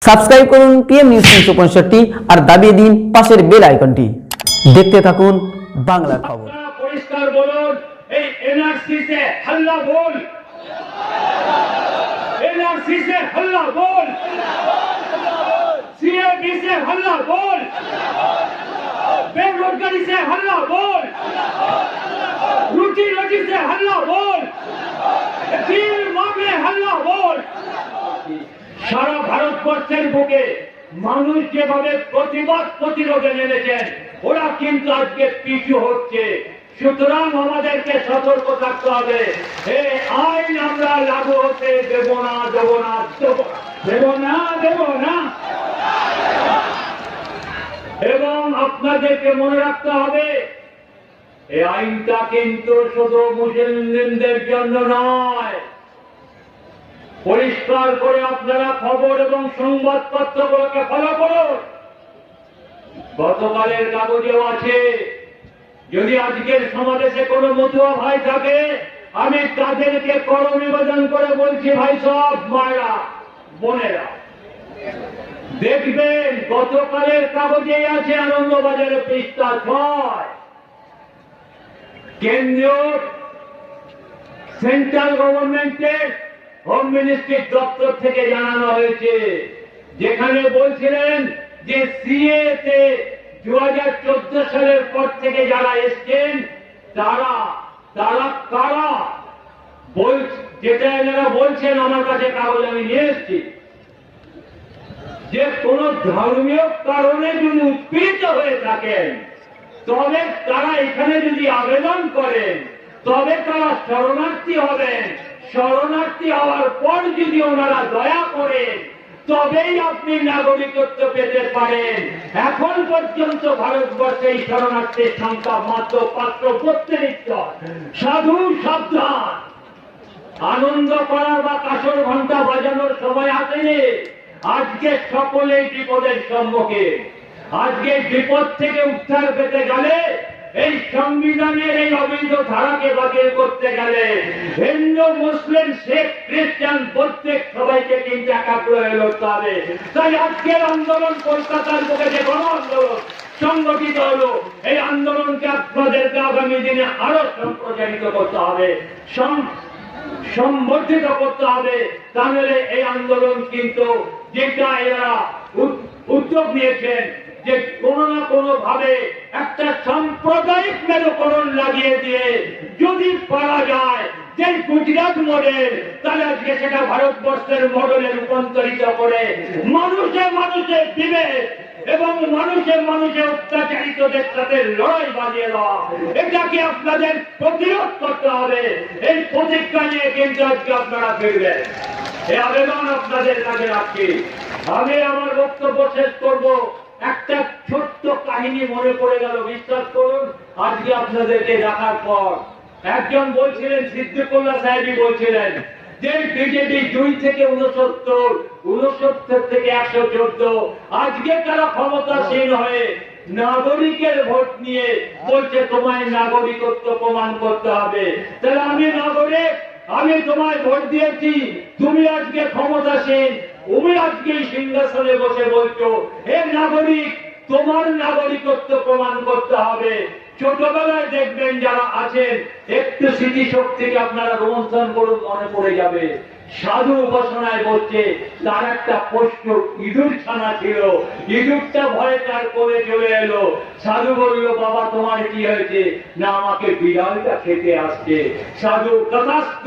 Subscribe করুন PM news 365 আর দাবিয়ে দিন পাশের বেল আইকনটি। দেখতে থাকুন বাংলার খবর। পরিষ্কার বলুন, এই এনআরসি সে হল্লা বল, एनआरसी से हल्ला बोल, सीएबी से हल्ला बोल, बेरोजगारी से हल्ला बोल, रोटी रोटी से हल्ला बोल, तीन मामले हल्ला बोल। সারা ভারতবর্ষের বুকে মানুষ যেভাবে প্রতিবাদ প্রতিরোধে নেমেছেন, ওরা কিন্তু আজকে পিছু হচ্ছে। সুতরাং আমাদেরকে সতর্ক থাকতে হবে। এই আইন আমরা লাগু হতে দেব না, দেব না, দেব না, দেব না। এবং আপনাদেরকে মনে রাখতে হবে, এই আইনটা কিন্তু শুধু মুসলিমদের জন্য নয়। পরিষ্কার করে আপনারা খবর এবং সংবাদপত্রগুলোকে ফলো করুন। গতকালের কাগজেও আছে। যদি আজকের সমাবেশে কোনো মতুয়া ভাই থাকে, আমি তাদেরকে কর নিবেদন করে বলছি, ভাই সব মায়েরা বোনেরা দেখবেন, গতকালের কাগজেই আছে আনন্দবাজারে পৃষ্ঠা 6, কেন্দ্রীয় সেন্ট্রাল গভর্নমেন্টের হোম মিনিস্ট্রির দপ্তর থেকে জানানো হয়েছে, যেখানে বলছিলেন যে সিএ তে 2014 সালের পর থেকে যারা এসছেন তারা কারা যেটা এনারা বলছেন, আমার কাছে কাগজ আমি নিয়ে এসেছি, যে কোন ধর্মীয় কারণে যদি উৎপীড়িত হয়ে থাকেন তবে তারা এখানে যদি আবেদন করেন তবে তারা শরণার্থী হবেন। শরণার্থী হওয়ার পর যদি ওনারা দয়া করেন তবেই আপনি নাগরিকত্ব পেতে পারেন। এখন পর্যন্ত ভারতবর্ষে এই শরণার্থীর সংখ্যা মাত্র 532 জন। সাধু সাবধান, আনন্দ করার বা কাসর ঘন্টা বাজানোর সময় আসেনি। আজকে সকলেই বিপদের সম্মুখে। আজকে বিপদ থেকে উদ্ধার পেতে গেলে, এই সংবিধানের এই অবৈধ ধারাকে বাতিল করতে গেলে হিন্দু মুসলিম শিখ খ্রিস্টান প্রত্যেক সবাইকে কিন্তু একাগ্র হয়ে লড়তে হবে। তাই আজকের আন্দোলন, কলকাতার বুকে যে গণ আন্দোলন সংগঠিত হলো, এই আন্দোলনকে আপনাদেরকে আগামী দিনে আরো সম্প্রচারিত করতে হবে, সংবর্ধিত করতে হবে। তাহলে এই আন্দোলন কিন্তু, যেটা এরা উদ্যোগ নিয়েছেন, যে কোনো না কোনো ভাবে একটা সাম্প্রদায়িক মেরুকরণ লাগিয়ে দিয়ে যদি পারা যায় যে গুজরাট মডেল, তাহলে আজকে সেটা ভারতবর্ষের মডেলে রূপান্তরিত করে মানুষে মানুষে বিভেদ এবং মানুষে মানুষে অত্যাচারিতদের সাথে লড়াই বাজিয়ে দেওয়া, এটাকে আপনাদের প্রতিরোধ করতে হবে। এই প্রতিজ্ঞা নিয়ে কিন্তু আজকে আপনারা ফিরবেন। এই আবেদন আপনাদের কাছে রাখছি। আমি আমার বক্তব্য শেষ করব। একটা ছোট্ট কাহিনী মনে পড়ে গেল। বিশ্বাস করুন, আজকে আপনাদেরকে দেখার পর একজন বলছিলেন, সিদ্দিকুল্লাহ সাহেবই বলছিলেন, যে বিজেপি 2 থেকে 69 থেকে 114, আজকে তারা ক্ষমতাসীন হয়ে নাগরিকের ভোট নিয়ে বলছে তোমায় নাগরিকত্ব প্রমাণ করতে হবে। তাহলে আমি নাগরিক, আমি তোমায় ভোট দিয়েছি, তুমি আজকে ক্ষমতাসীন, তুমি আজকে সিংহাসনে বসে বলছো হে নাগরিক, তোমার নাগরিকত্ব প্রমাণ করতে হবে। ছোটবেলায় দেখবেন যারা আছেন, একটু স্মৃতিশক্তিকে আপনারা রোমন্থন করুন, মনে পড়ে যাবে। সাধু উপাসনায় বলছে, তার একটা পোষ্য ইঁদুর ছানা ছিল, ইঁদুরটা ভয়ে তার কোলে চলে এলো। সাধু বলল, বাবা তোমার কি হয়েছে? না, আমাকে বিড়ালটা খেতে আসছে। সাধু তথাস্থ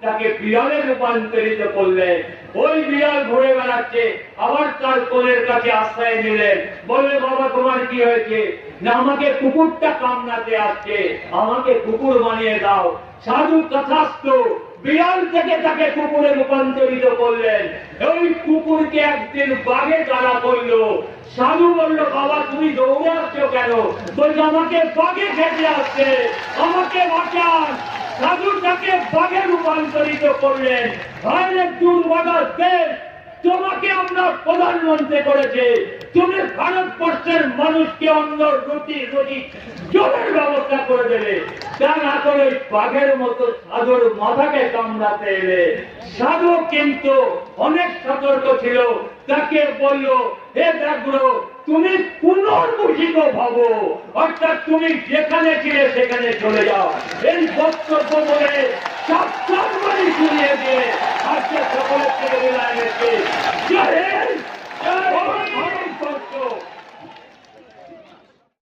তাকে বিড়ালে রূপান্তরিত করলেন। ওই বিড়াল ঘুরে বেড়াচ্ছে, আবার তার কোলের কাছে আশ্রয় নিলেন। বললে, বাবা তোমার কি হয়েছে? না, আমাকে কুকুরটা কামড়াতে আসছে, আমাকে কুকুর বানিয়ে দাও। সাধু তথাস্থ বিড়াল থেকে তাকে কুকুরে রূপান্তরিত করলেন। ওই কুকুরকে একদিন বাঘে তাড়া করলো। সাধু বলল, বাবা তুমি দৌড়ে আসছো কেন? বলছে, আমাকে বাঘে খেতে আসছে, আমাকে বাঁচান। সাধু তাকে বাঘে রূপান্তরিত করলেন। দুর্ভাগা দেশ, তোমাকে আমরা প্রধানমন্ত্রী করেছে, তুমি ভারতবর্ষের মানুষকে অন্য রুটি রুটি জলের ব্যবস্থা করে দেবে, তা না করে বাঘের মতো সাধুর মাথাকে কামড়াতে এলে। সাধু কিন্তু অনেক সতর্ক ছিল, তাকে বলল, হে ব্যাঘ্র, তুমি পুনর্মুষিত ভব, অর্থাৎ তুমি যেখানে ছিলে সেখানে চলে যাও। এই বক্তব্য বলে সাবধান শুনিয়ে দিয়ে আজকে সকলের থেকে বিদায় নিচ্ছি। জয় হিন্দ।